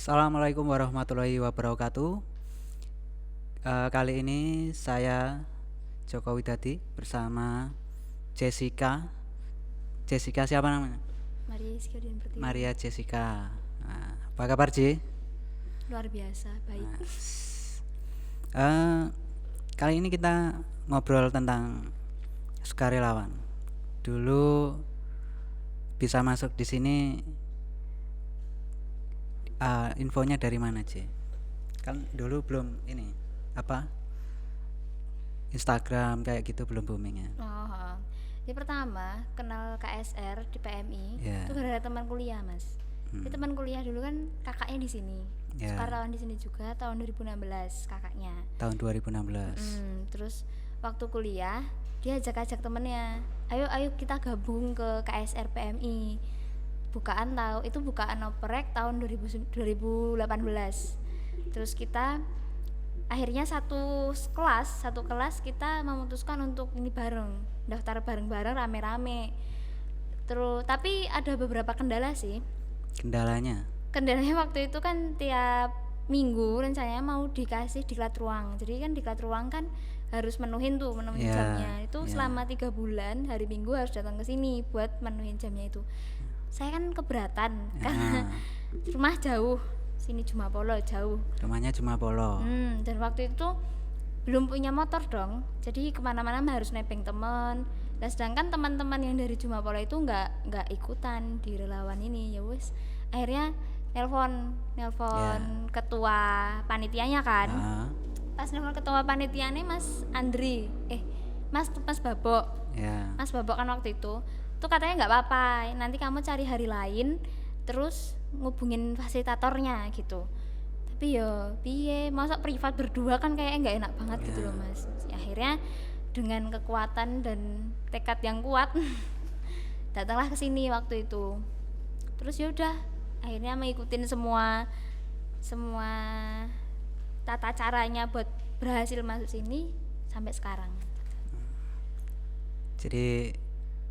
Assalamualaikum warahmatullahi wabarakatuh. Kali ini saya Joko Widadi bersama Jessica. Jessica siapa namanya? Maria Iskandar Pertiwi. Maria Jessica. Apa kabar J? Luar biasa, baik. Kali ini kita ngobrol tentang sukarelawan. Dulu bisa masuk di sini, infonya dari mana J? Kan dulu belum ini apa Instagram kayak gitu belum booming ya. Oh, jadi pertama kenal KSR di PMI Ya. itu gara-gara teman kuliah, Mas. Jadi teman kuliah dulu kan kakaknya di sini. Ya. Sukarelawan di sini juga tahun 2016 kakaknya. Tahun 2016. Terus waktu kuliah dia ajak-ajak temennya, ayo kita gabung ke KSR PMI. Bukaan oprek tahun 2018. Terus kita akhirnya satu kelas kita memutuskan untuk ini bareng, daftar bareng-bareng rame-rame. Terus tapi ada beberapa kendala sih. Kendalanya Waktu itu kan tiap minggu rencananya mau dikasih diklat ruang. Jadi kan diklat ruang kan harus menuhin Ya, jamnya. Itu ya. selama 3 bulan hari Minggu harus datang ke sini buat menuhin jamnya itu. Saya kan keberatan karena rumah jauh. Sini Jumapolo jauh. rumahnya cuma Polo. Dan waktu itu belum punya motor dong. Jadi kemana-mana harus nebeng temen. Dan sedangkan teman-teman yang dari Jumapolo itu nggak ikutan di relawan ini. Ya wes, akhirnya nelpon ketua panitianya kan. Pas nelpon ketua panitianya Mas Andri, Mas Babok. Ya. Mas Babok kan waktu itu tuh katanya nggak apa-apa, nanti kamu cari hari lain terus ngubungin fasilitatornya gitu. Tapi ya piye, masa privat berdua kan kayak nggak enak banget gitu loh Mas. Akhirnya dengan kekuatan dan tekad yang kuat datanglah ke sini waktu itu. Terus ya udah akhirnya mengikutin semua tata caranya buat berhasil masuk sini sampai sekarang. Jadi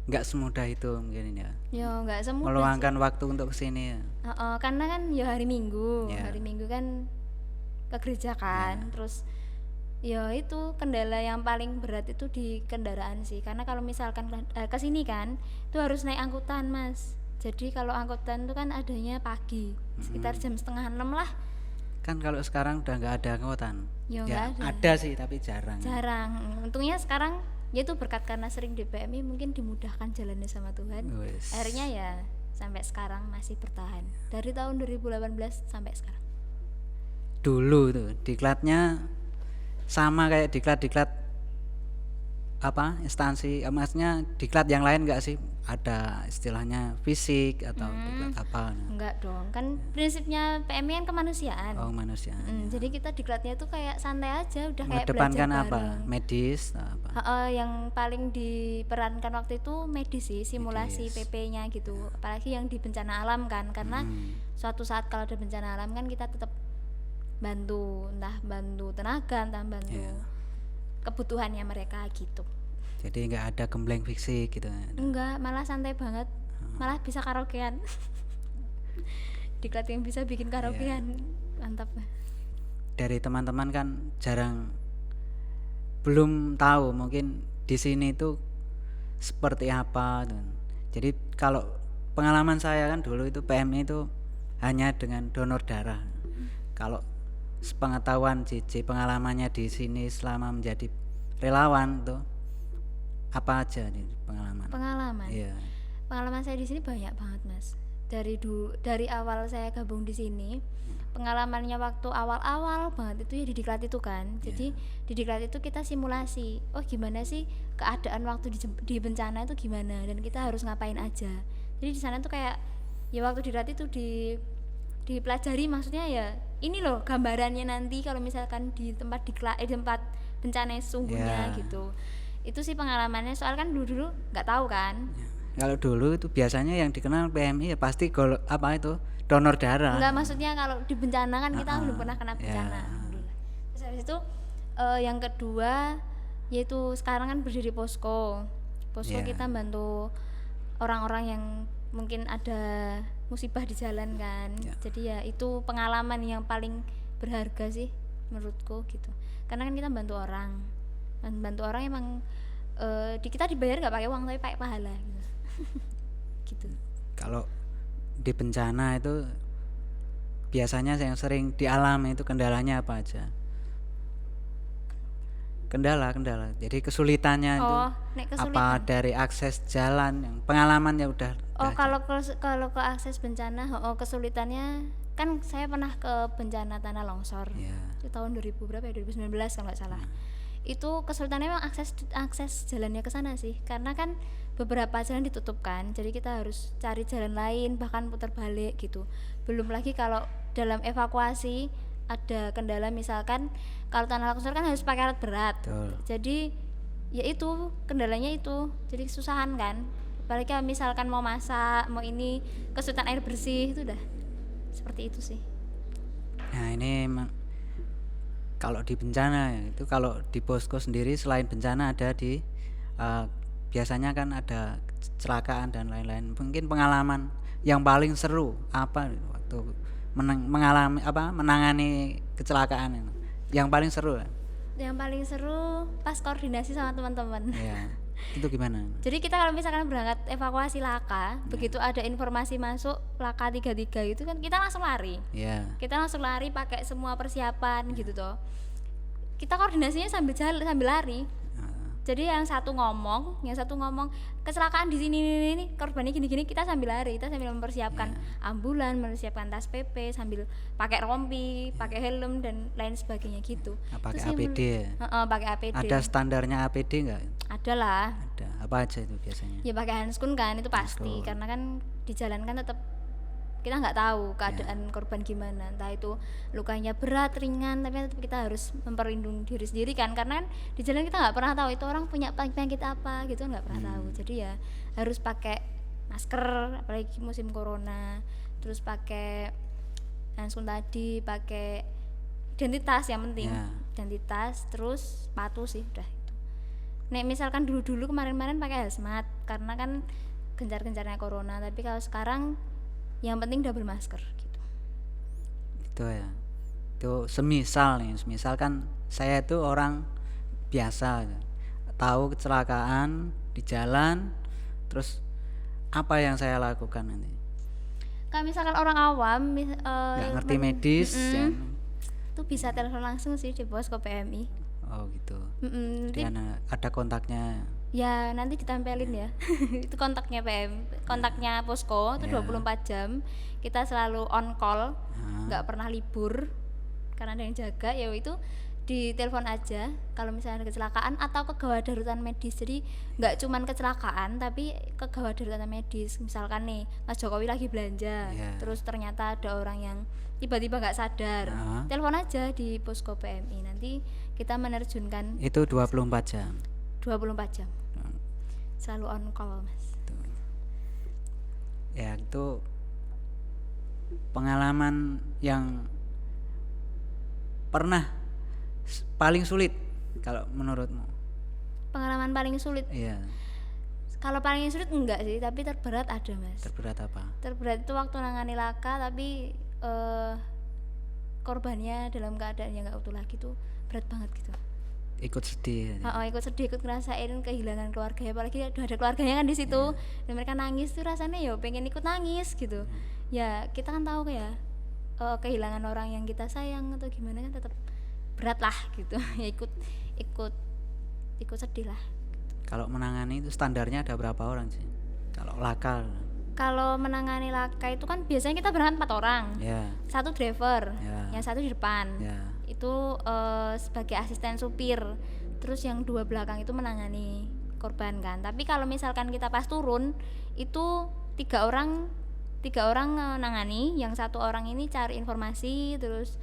nggak semudah itu mungkin ya. Ya nggak semudah Meluangkan waktu untuk kesini ya. karena kan ya hari Minggu kan ke gereja kan. Terus ya itu kendala yang paling berat itu di kendaraan sih, karena kalau misalkan ke sini kan itu harus naik angkutan Mas. Jadi kalau angkutan itu kan adanya pagi sekitar jam 5:30 lah. Kan kalau sekarang udah nggak ada angkutan. Ya Ya, nggak ada sih tapi jarang. Untungnya sekarang ya itu berkat karena sering di PMI mungkin dimudahkan jalannya sama Tuhan. Wes. Akhirnya ya sampai sekarang masih bertahan dari tahun 2018 sampai sekarang. Dulu tuh diklatnya sama kayak diklat apa instansi, maksudnya diklat yang lain nggak sih, ada istilahnya fisik atau diklat apa? Enggak dong, kan prinsipnya PMI kan kemanusiaan. Oh, manusia. Jadi kita diklatnya tuh kayak santai aja, udah kayak Mengedepankan belajar apa? bareng. Medis atau apa? Yang paling diperankan waktu itu medis sih, simulasi Medis. PP-nya gitu. Apalagi yang di bencana alam kan, karena suatu saat kalau ada bencana alam kan kita tetap bantu, entah bantu tenaga, entah bantu kebutuhannya mereka gitu. Jadi nggak ada gembleng fisik gitu. Enggak, malah santai banget, malah bisa karaokean. Diklat yang bisa bikin karaokean, mantap. Dari teman-teman kan jarang, belum tahu mungkin di sini itu seperti apa tuh. Jadi kalau pengalaman saya kan dulu itu PMI itu hanya dengan donor darah. Kalau sepengetahuan JJ pengalamannya di sini selama menjadi relawan tuh apa aja nih pengalaman? Iya. Pengalaman saya di sini banyak banget Mas. Dari awal saya gabung di sini, pengalamannya waktu awal-awal banget itu ya di diklat itu kan. Jadi di diklat itu kita simulasi, oh gimana sih keadaan waktu di bencana itu gimana dan kita harus ngapain aja. Jadi di sana tuh kayak ya waktu diklat itu dipelajari, maksudnya ya ini loh gambarannya nanti kalau misalkan di tempat tempat bencana sesungguhnya gitu. Itu sih pengalamannya, soal kan dulu nggak tahu kan. Kalau dulu itu biasanya yang dikenal PMI ya pasti apa itu donor darah. Enggak, maksudnya kalau di bencana kan kita belum pernah kena bencana. Terus habis itu yang kedua yaitu sekarang kan berdiri posko. Kita bantu orang-orang yang mungkin ada musibah di jalan kan. Ya. Jadi ya itu pengalaman yang paling berharga sih menurutku gitu. Karena kan kita bantu orang. Dan bantu orang emang kita dibayar nggak pakai uang tapi pakai pahala gitu. Gitu. Kalau di bencana itu biasanya yang sering dialami itu kendalanya apa aja? Kendala. Jadi kesulitannya itu Nek apa kesulitan. dari akses jalan yang pengalaman ya udah ada. Kalau ke akses bencana, kesulitannya kan saya pernah ke bencana tanah longsor. Ya. Itu tahun 2000 berapa ya? 2019 kalau nggak salah. Itu kesulitannya memang akses jalannya ke sana sih. Karena kan beberapa jalan ditutup kan. Jadi kita harus cari jalan lain, bahkan putar balik gitu. Belum lagi kalau dalam evakuasi ada kendala, misalkan kalau tanah longsor kan harus pakai alat berat. Betul. Jadi ya itu kendalanya itu, jadi kesusahan kan. Apalagi kalau misalkan mau masak, mau ini kesulitan air bersih, itu udah seperti itu sih. Nah, ini kalau di bencana ya, itu kalau di posko sendiri selain bencana ada di biasanya kan ada kecelakaan dan lain-lain. Mungkin pengalaman yang paling seru apa waktu menangani kecelakaan itu? Yang paling seru ya? Yang paling seru pas koordinasi sama teman-teman. Ya. Itu gimana? Jadi kita kalau misalkan berangkat evakuasi laka, begitu ada informasi masuk laka 33 itu kan kita langsung lari. Ya. Kita langsung lari pakai semua persiapan gitu toh. Kita koordinasinya sambil lari. Jadi yang satu ngomong kecelakaan di sini ini korbannya gini-gini, kita sambil lari, kita sambil mempersiapkan ambulan, mempersiapkan tas PP, sambil pakai rompi, pakai helm dan lain sebagainya gitu. Pakai APD. Pakai APD. Ada standarnya APD enggak? Ada lah. Ada. Apa aja itu biasanya? Ya pakai handscoon kan, itu pasti. Karena kan di jalan kan tetap kita nggak tahu keadaan korban gimana, entah itu lukanya berat, ringan, tapi tetap kita harus memperlindungi diri sendiri kan, karena di jalan kita nggak pernah tahu itu orang punya penyakit apa gitu, nggak pernah tahu. Jadi ya harus pakai masker, apalagi musim corona, terus pakai handscoon tadi, pakai identitas yang penting, identitas, terus sepatu sih udah itu. Nek misalkan dulu kemarin pakai hazmat karena kan gencar-gencarnya corona, tapi kalau sekarang yang penting double masker gitu. Itu ya. Itu semisal kan saya itu orang biasa, tahu kecelakaan di jalan, terus apa yang saya lakukan nanti? Kalau misalkan orang awam nggak ngerti medis, itu bisa telepon langsung sih di posko PMI. Oh gitu. Nanti ada kontaknya. Ya nanti ditempelin ya. Itu kontaknya kontaknya posko itu 24 jam. Kita selalu on call, nggak pernah libur karena ada yang jaga. Ya itu di telepon aja kalau misalnya ada kecelakaan atau kegawat darurat medis. Jadi nggak cuman kecelakaan tapi kegawat darurat medis. Misalkan nih Mas Jokowi lagi belanja, terus ternyata ada orang yang tiba-tiba nggak sadar, telepon aja di posko PMI. Nanti kita menerjunkan. Itu 24 jam. 24 jam. Selalu on call, Mas. Ya itu pengalaman yang pernah paling sulit kalau menurutmu? Pengalaman paling sulit? Iya. Kalau paling sulit enggak sih, tapi terberat ada, Mas. Terberat apa? Terberat itu waktu nangani laka tapi korbannya dalam keadaan yang enggak utuh lagi tuh berat banget gitu. Ikut sedih. Ikut sedih, ikut ngerasain kehilangan keluarga, apalagi ada keluarganya kan di situ. Dan mereka nangis tuh rasanya ya pengen ikut nangis gitu. Ya kita kan tahu ya kehilangan orang yang kita sayang atau gimana kan tetap berat lah gitu. Ya ikut sedih lah. Kalau menangani itu standarnya ada berapa orang sih? Kalau laka? Kalau menangani laka itu kan biasanya kita berangkat 4 orang. Satu driver, yang satu di depan. Itu sebagai asisten supir, terus yang 2 belakang itu menangani korban kan. Tapi kalau misalkan kita pas turun itu 3 orang nangani, yang 1 orang ini cari informasi, terus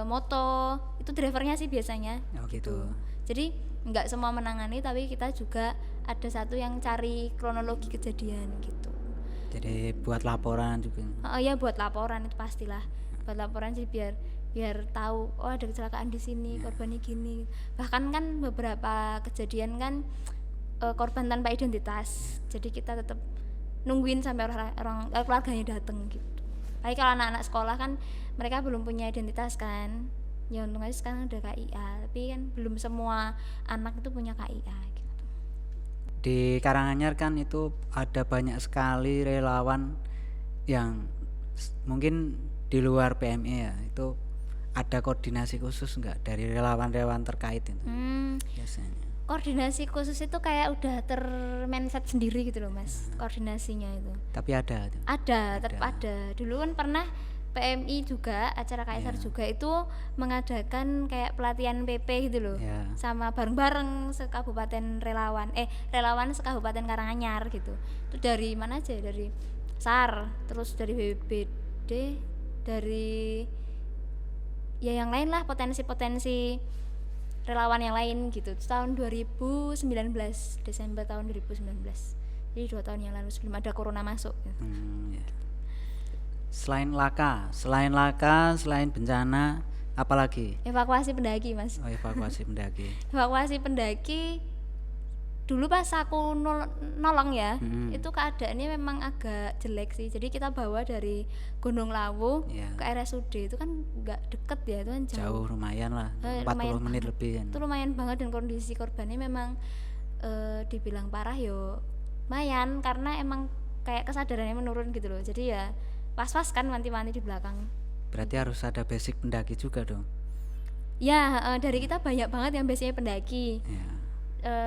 moto itu drivernya sih biasanya. Gitu. Jadi nggak semua menangani, tapi kita juga ada 1 yang cari kronologi kejadian gitu. Jadi buat laporan juga. Ya buat laporan itu pastilah. Buat laporan sih biar tahu ada kecelakaan di sini, korbannya gini. Bahkan kan beberapa kejadian kan korban tanpa identitas. Jadi kita tetap nungguin sampai keluarganya datang gitu. Kayak kalau anak-anak sekolah kan mereka belum punya identitas kan, ya untung aja sekarang udah KIA, tapi kan belum semua anak itu punya KIA gitu. Di Karanganyar kan itu ada banyak sekali relawan yang mungkin di luar PMI ya, itu ada koordinasi khusus nggak dari relawan-relawan terkait itu biasanya? Koordinasi khusus itu kayak udah mindset sendiri gitu loh Mas, koordinasinya itu. Tapi ada tuh. Tetap ada. Dulu kan pernah PMI juga, acara Kaisar juga itu mengadakan kayak pelatihan PP gitu loh. Sama bareng-bareng sekabupaten relawan sekabupaten Karanganyar gitu. Itu dari mana aja? Dari SAR, terus dari BPBD, dari ya yang lain lah, potensi-potensi relawan yang lain gitu. Tahun 2019, Desember tahun 2019. Jadi 2 tahun yang lalu sebelum ada corona masuk gitu. Selain laka, selain bencana, apalagi? Evakuasi pendaki Mas. Oh, evakuasi pendaki. Evakuasi pendaki dulu pas aku nolong ya, itu keadaannya memang agak jelek sih. Jadi kita bawa dari Gunung Lawu ke RSUD, itu kan nggak deket ya, itu kan jauh lumayan lah, 40 menit lebih kan. Itu lumayan banget, dan kondisi korbannya memang dibilang parah yo lumayan, karena emang kayak kesadarannya menurun gitu loh. Jadi ya was-was kan wanti-wanti di belakang. Berarti harus ada basic pendaki juga dong. Ya, dari kita banyak banget yang basicnya pendaki.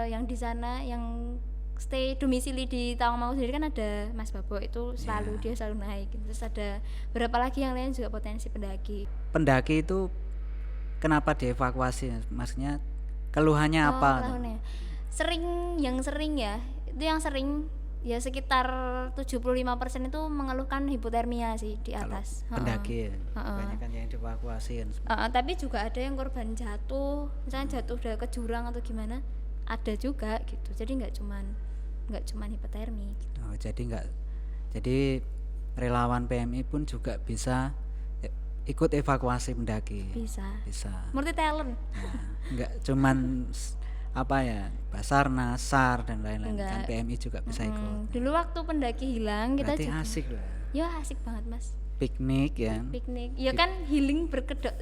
Yang di sana yang stay domisili di Tawangmangu sendiri kan ada Mas Babo, itu selalu dia selalu naik. Terus ada beberapa lagi yang lain juga potensi pendaki. Pendaki itu kenapa dievakuasi? Maksudnya keluhannya apa? Keluhannya yang sering ya sekitar 75% itu mengeluhkan hipotermia sih di atas. Pendaki banyak kan yang dievakuasi kan. Tapi juga ada yang korban jatuh, misalnya jatuh dari ke jurang atau gimana, ada juga gitu. Jadi nggak cuman hipotermi gitu. Jadi relawan PMI pun juga bisa ikut evakuasi pendaki. Bisa multi talent. Nggak cuman Basarnas, SAR dan lain-lain. Kan PMI juga bisa ikut. Dulu waktu pendaki hilang kita berarti juga asik lah. Ya asik banget Mas. Piknik ya kan healing berkedok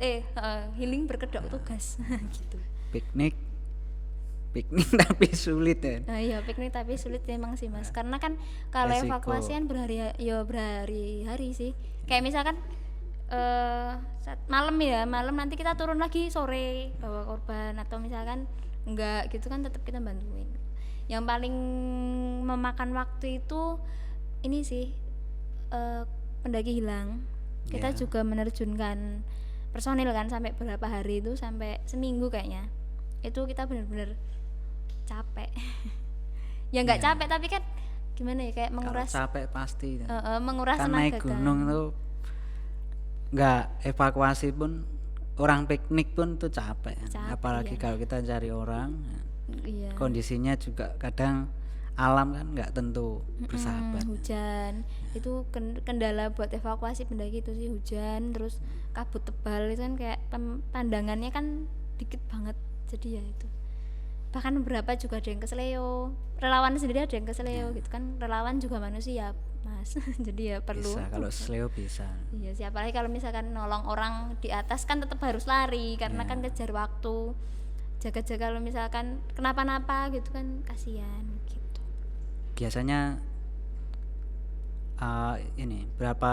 tugas gitu. Piknik tapi sulit ya. Iya, piknik tapi sulit memang sih Mas, karena kan kalau evakuasi kan berhari-hari sih. Kayak misalkan malam nanti kita turun lagi sore bawa korban, atau misalkan enggak gitu kan tetap kita bantuin. Yang paling memakan waktu itu ini sih pendaki hilang. Kita juga menerjunkan personil kan sampai berapa hari itu, sampai seminggu kayaknya. Itu kita benar-benar capek. Ya nggak capek tapi kan gimana ya, kayak menguras. Kalau capek pasti. Menguras kan tenaga naik gunung tuh nggak evakuasi pun, orang piknik pun tuh capek. Apalagi kalau kita cari orang, kondisinya juga kadang alam kan nggak tentu bersahabat. Hujan itu kendala buat evakuasi pendaki itu sih, hujan, terus kabut tebal itu kan kayak pandangannya kan dikit banget. Jadi ya itu, bahkan beberapa juga ada yang keseleo, relawan sendiri ada yang keseleo gitu kan. Relawan juga manusia Mas. Jadi ya perlu bisa, kalau seleo bisa. Iya, siapa lagi kalau misalkan nolong orang di atas kan tetap harus lari karena kan kejar waktu, jaga-jaga kalau misalkan kenapa-napa gitu kan kasihan gitu. Biasanya berapa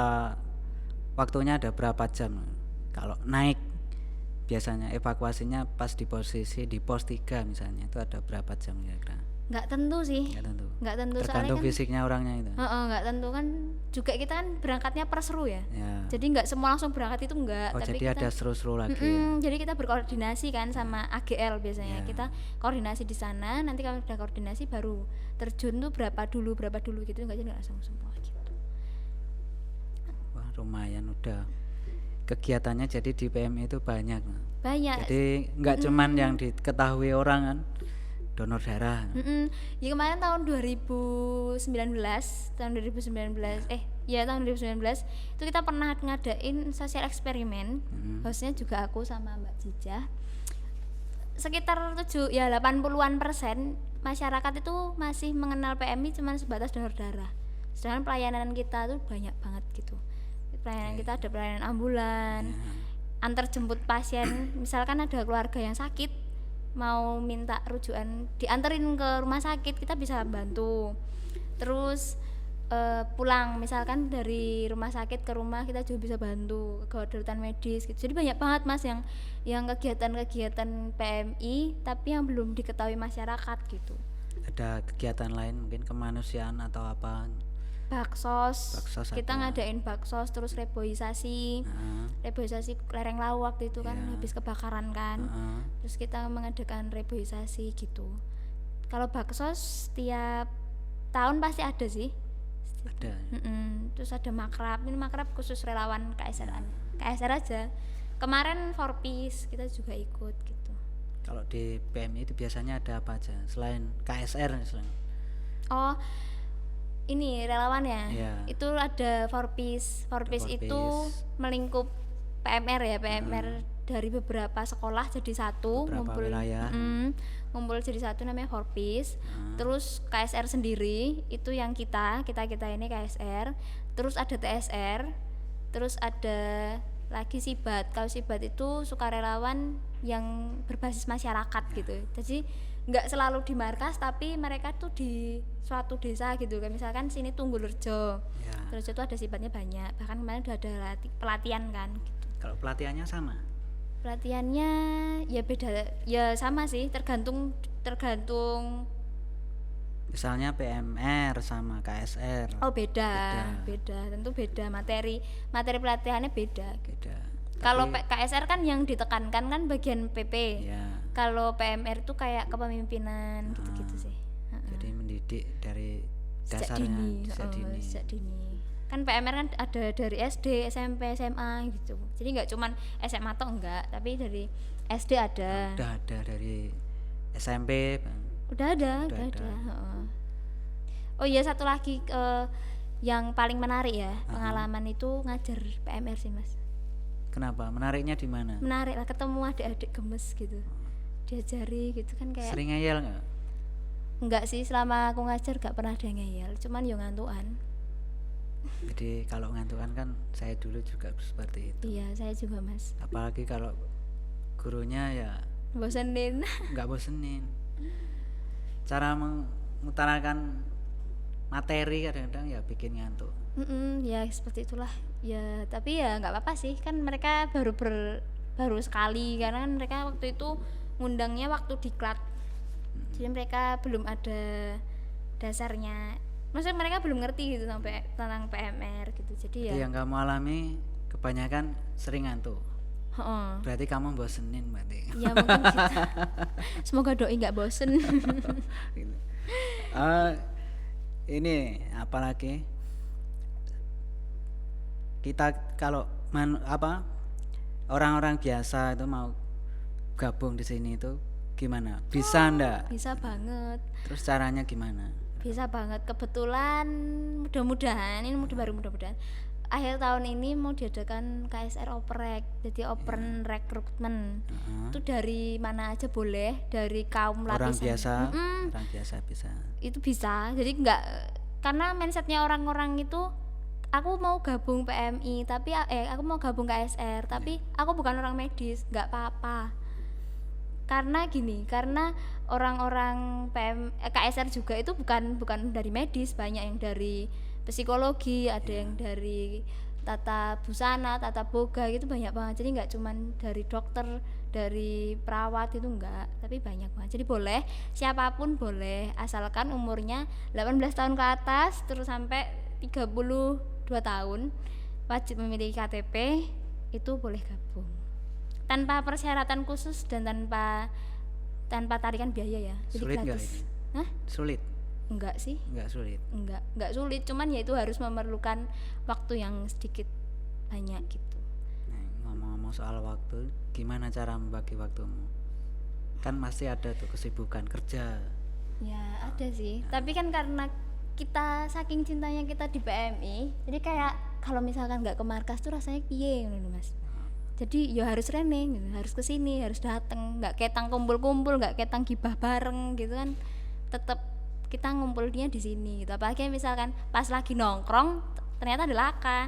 waktunya, ada berapa jam kalau naik? Biasanya evakuasinya pas di pos 3 misalnya, itu ada berapa jam kira-kira? Nggak tentu sih. Nggak tentu. Tergantung kan fisiknya orangnya itu. Nggak tentu kan, juga kita kan berangkatnya per seru ya. Jadi nggak semua langsung berangkat itu enggak. Tapi jadi ada seru-seru lagi. Jadi kita berkoordinasi kan sama AGL biasanya. Kita koordinasi di sana. Nanti kalau udah koordinasi baru terjun tuh berapa dulu gitu. Nggak jadi langsung semua gitu. Wah lumayan udah. Kegiatannya jadi di PMI itu banyak. Jadi nggak cuman yang diketahui orang kan, donor darah. Ya kemarin tahun 2019 itu kita pernah ngadain sosial eksperimen. Hostnya juga aku sama Mbak Jijah. Sekitar 80-an% masyarakat itu masih mengenal PMI cuma sebatas donor darah. Sedangkan pelayanan kita tuh banyak banget gitu. Pelayanan Oke. kita ada pelayanan ambulan, Ya. antar jemput pasien. Misalkan ada keluarga yang sakit mau minta rujukan dianterin ke rumah sakit, kita bisa bantu. Terus pulang misalkan dari rumah sakit ke rumah, kita juga bisa bantu kedaruratan medis gitu. Jadi banyak banget Mas yang kegiatan-kegiatan PMI tapi yang belum diketahui masyarakat gitu. Ada kegiatan lain mungkin kemanusiaan atau apa? Baksos, Baksos kita ada. ngadain baksos, terus reboisasi Heeh. reboisasi lereng Lawu waktu itu kan Iya. habis kebakaran kan. Heeh. Terus kita mengadakan reboisasi gitu. Kalau baksos tiap tahun pasti ada sih. Ada. Terus ada makrab, ini makrab khusus relawan KSR aja. Kemarin for peace kita juga ikut gitu. Kalau di PMI itu biasanya ada apa aja selain KSR misalnya? Oh, ini relawan ya. Iya. Itu ada for peace. For Ada peace For itu Peace. melingkup PMR ya, PMR dari beberapa sekolah jadi satu, Beberapa wilayah. ngumpul jadi satu namanya for peace. Terus KSR sendiri itu yang kita ini KSR. Terus ada TSR. Terus ada lagi Sibat. Kalau Sibat itu sukarelawan yang berbasis masyarakat gitu. Jadi nggak selalu di markas tapi mereka tuh di suatu desa gitu. Kayak misalkan sini Tunggulrejo. Ya. Terus itu ada Sibatnya banyak. Bahkan kemarin udah ada pelatihan kan gitu. Kalau pelatihannya sama? Pelatihannya ya beda, ya sama sih, tergantung Misalnya PMR sama KSR. oh beda tentu beda, materi pelatihannya beda. Beda. Kalau Tapi- KSR kan yang ditekankan kan bagian PP. Ya. Kalau PMR tuh kayak kepemimpinan gitu-gitu sih. Jadi mendidik dari Sejak dasarnya dini, sejak dini. Kan PMR kan ada dari SD, SMP, SMA gitu. Jadi nggak cuman SMA atau enggak, tapi dari SD ada. Udah ada dari SMP, Bang. Udah ada. ada. Heeh. Oh iya, satu lagi yang paling menarik ya, pengalaman itu ngajar PMR sih Mas. Kenapa? Menariknya di mana? Menarik lah, ketemu adik-adik gemes gitu, diajari gitu kan kayak. Sering ngeyel nggak? Enggak sih, selama aku ngajar gak pernah ada yang ngeyel, cuman yo ngantukan. Jadi kalau ngantukan kan saya dulu juga seperti itu. Iya, saya juga Mas. Apalagi kalau gurunya ya Bosenin. nggak bosenin. Cara mengutarakan materi kadang-kadang ya bikin ngantuk. Ya seperti itulah. Ya, tapi ya nggak apa-apa sih, kan mereka baru sekali karena kan mereka waktu itu ngundangnya waktu diklat. Jadi mereka belum ada dasarnya. Maksudnya mereka belum ngerti gitu sampai tentang PMR gitu. Jadi Jadi ya yang kamu alami kebanyakan sering ngantuk. heeh. Berarti kamu bosenin berarti. Ya mungkin gitu. Semoga doi nggak bosen. Gitu. Ini apalagi kita kalau orang-orang biasa itu mau gabung di sini itu gimana? Bisa ndak? Bisa banget. Terus caranya gimana? Bisa banget. Kebetulan mudah-mudahan akhir tahun ini mau diadakan KSR Oprek, jadi Open Recruitment. Itu dari mana aja boleh, dari kaum Orang lapisan. biasa, orang biasa bisa. Itu bisa. Jadi nggak, karena mindsetnya orang-orang itu aku mau gabung PMI tapi aku mau gabung KSR tapi aku bukan orang medis, nggak apa-apa. Karena gini, karena orang-orang KSR juga itu bukan dari medis, banyak yang dari psikologi, ada yang dari tata busana, tata boga gitu, banyak banget. Jadi nggak cuman dari dokter, dari perawat itu enggak, tapi banyak banget. Jadi boleh, siapapun boleh, asalkan umurnya 18 tahun ke atas terus sampai 32 tahun, wajib memiliki KTP, itu boleh gabung. Tanpa persyaratan khusus dan tanpa tarikan biaya ya. Jadi Sulit nggak gratis. ini? Hah? Sulit? Enggak sih. Nggak sulit. Enggak sulit, cuman ya itu harus memerlukan waktu yang sedikit banyak gitu. Nah, ngomong-ngomong soal waktu, gimana cara membagi waktumu? Kan masih ada tuh kesibukan kerja. Ya ada sih, tapi kan karena kita saking cintanya kita di PMI, jadi kayak kalau misalkan nggak ke markas tuh rasanya piye gitu Mas. Jadi ya harus rene gitu, harus kesini, harus dateng, nggak ketang kumpul-kumpul, nggak ketang gibah bareng gitu kan, tetap kita ngumpulnya di sini gitu. Apalagi misalkan pas lagi nongkrong ternyata ada laka,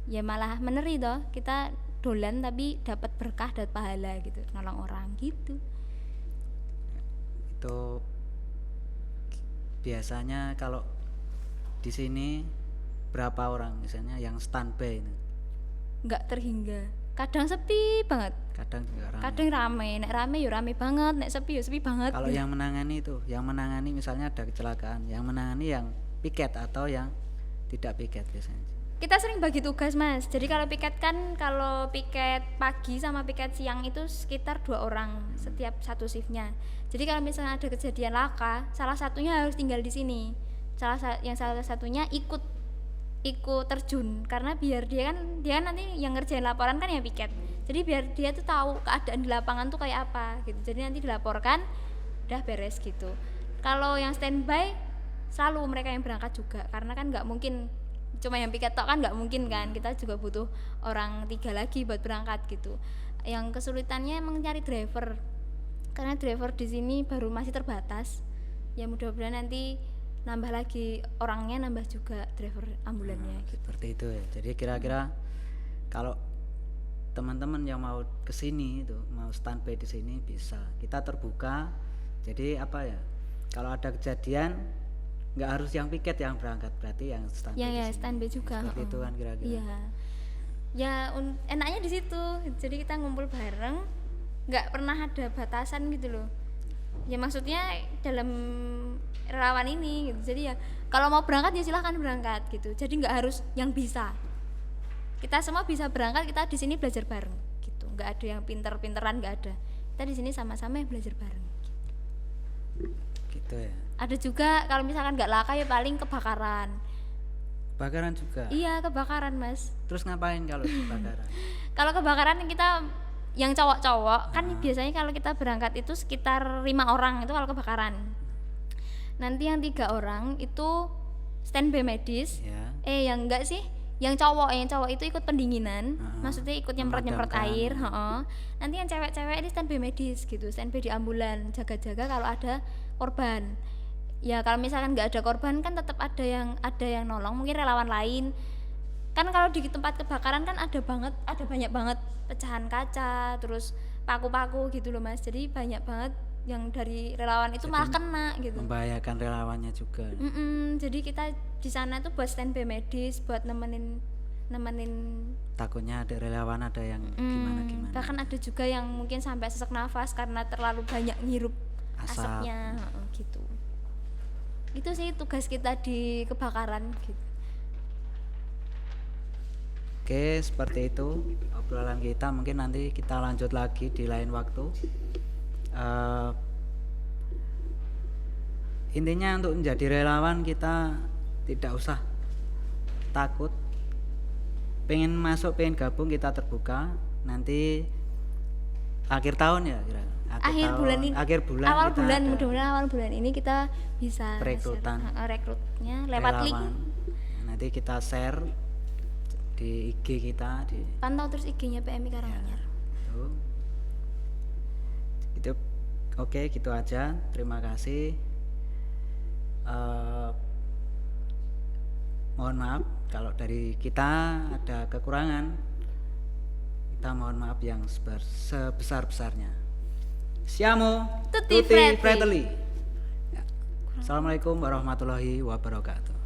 ya malah meneri toh, kita dolan tapi dapat berkah, dapat pahala gitu, nolong orang gitu. Itu biasanya kalau di sini berapa orang misalnya yang standby itu? Nggak terhingga, kadang sepi banget, Kadang juga ramai. kadang rame, nek rame ya rame banget, nek sepi ya sepi banget. Kalau yang menangani itu, yang menangani misalnya ada kecelakaan, yang menangani yang piket atau yang tidak piket biasanya. Kita sering bagi tugas mas, jadi kalau piket kan, kalau piket pagi sama piket siang itu sekitar 2 orang setiap satu shiftnya. Jadi kalau misalnya ada kejadian laka, salah satunya harus tinggal di sini, salah satunya ikut terjun, karena biar dia nanti yang ngerjain laporan kan ya piket, jadi biar dia tuh tahu keadaan di lapangan tuh kayak apa gitu, jadi nanti dilaporkan udah beres gitu. Kalau yang standby selalu mereka yang berangkat juga, karena kan nggak mungkin cuma yang piket tok kan, nggak mungkin kan, kita juga butuh orang 3 lagi buat berangkat gitu. Yang kesulitannya emang cari driver, karena driver di sini baru masih terbatas. Ya mudah-mudahan nanti nambah lagi orangnya, nambah juga driver ambulannya gitu. Seperti itu ya. Jadi kira-kira kalau teman-teman yang mau kesini itu, mau standby di sini bisa. Kita terbuka. Jadi apa ya? Kalau ada kejadian nggak harus yang piket yang berangkat, berarti yang standby. Ya di ya sini. standby juga. Seperti itu kan kira-kira. Iya. Ya enaknya di situ. Jadi kita ngumpul bareng, nggak pernah ada batasan gitu loh. Ya maksudnya dalam relawan ini gitu. Jadi ya kalau mau berangkat ya silahkan berangkat gitu. Jadi nggak harus yang bisa. Kita semua bisa berangkat, kita di sini belajar bareng gitu. Nggak ada yang pinter-pinteran, nggak ada. Kita di sini sama-sama belajar bareng. Gitu ya. Ada juga kalau misalkan nggak laka ya paling kebakaran. Kebakaran juga. Iya kebakaran mas. Terus ngapain kalau kebakaran? Kalau kebakaran kita yang cowok-cowok kan biasanya kalau kita berangkat itu sekitar 5 orang itu kalau kebakaran. Nanti yang 3 orang itu standby medis. Ya. Yang enggak sih, yang cowok itu ikut pendinginan, maksudnya ikut nyemprot air. Nanti yang cewek-cewek ini standby medis gitu, standby di ambulan, jaga-jaga kalau ada korban. Ya kalau misalkan nggak ada korban kan tetap ada yang nolong, mungkin relawan lain. Kan kalau di tempat kebakaran kan ada banyak banget pecahan kaca, terus paku-paku gitu loh mas. Jadi banyak banget yang dari relawan itu malah kena gitu. Membahayakan relawannya juga. Jadi kita di sana tuh buat standby medis, buat nemenin. Takutnya ada relawan ada yang gimana. Bahkan ada juga yang mungkin sampai sesak nafas karena terlalu banyak ngirup asapnya gitu. Itu sih tugas kita di kebakaran gitu. Oke, seperti itu obrolan kita. Mungkin nanti kita lanjut lagi di lain waktu. Intinya untuk menjadi relawan kita tidak usah takut. Pengen masuk, pengen gabung, kita terbuka. Nanti akhir tahun ya kira. Akhir bulan awal kita bulan, ada mudah-mudahan awal bulan ini kita bisa rekrutnya lewat relawan. link. Nanti kita share di IG kita di Pantau terus IG-nya PMI Karanganyar. Itu oke, gitu aja. Terima kasih. Mohon maaf kalau dari kita ada kekurangan. Kita mohon maaf yang sebesar-besarnya. Siamo Tutti Tutti Frutti. Fratelli. Ya. Assalamualaikum warahmatullahi wabarakatuh.